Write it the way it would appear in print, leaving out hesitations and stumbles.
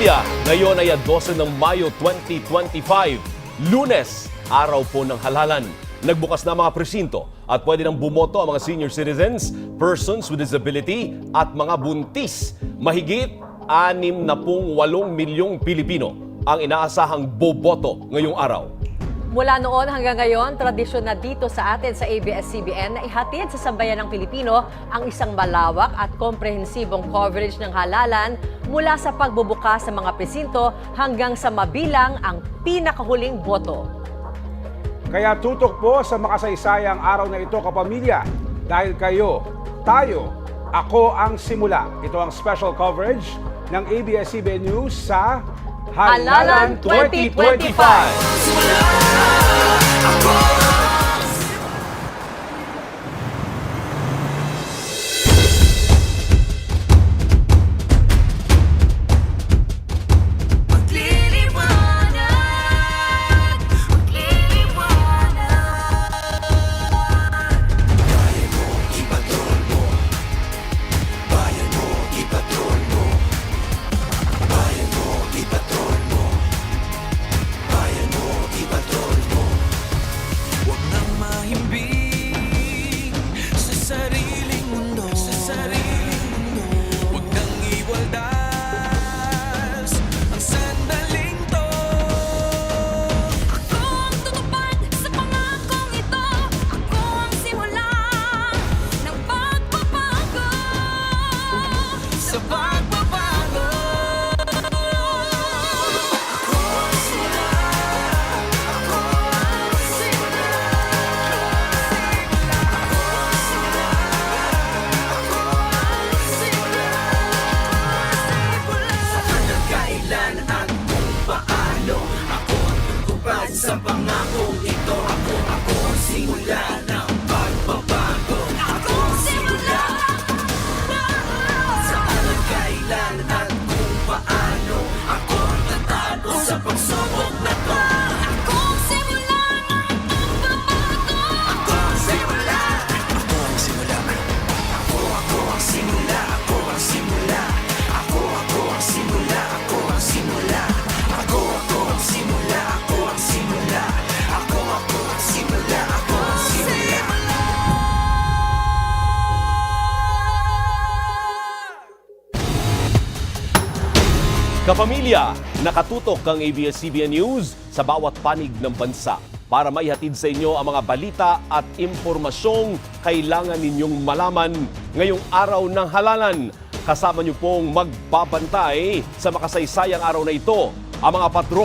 Kapamilya, ngayon ay 12 ng Mayo 2025. Lunes, araw po ng halalan. Nagbukas na mga presinto at pwede nang bumoto ang mga senior citizens, persons with disability at mga buntis. Mahigit 68 milyong Pilipino ang inaasahang boboto ngayong araw. Mula noon hanggang ngayon, tradisyon na dito sa atin sa ABS-CBN na ihatid sa sambayan ng Pilipino ang isang malawak at komprehensibong coverage ng halalan mula sa pagbubukas sa mga presinto hanggang sa mabilang ang pinakahuling boto. Kaya tutok po sa makasaysayang araw na ito, kapamilya, dahil kayo, tayo, ako ang simula. Ito ang special coverage ng ABS-CBN News sa Halalan 2025. Sa pangakong ito, ako ang simula ng pagbabago. Ako ang simula sa alam kailan at kung paano. Ako ang tatalo sa pagsubok na to. Ako ang simula ng pagbabago. Ako ang simula. Ako ang simula. Ako ang simula. Ako ang simula. Ako ang simula. Ako ang simula. Ako ang simula. Ako ang simula. Ako ang simula. Ako ang simula. Kapamilya, nakatutok ang ABS-CBN News sa bawat panig ng bansa para maihatid sa inyo ang mga balita at impormasyong kailangan ninyong malaman ngayong araw ng halalan. Kasama niyo pong magbabantay sa makasaysayang araw na ito ang mga patron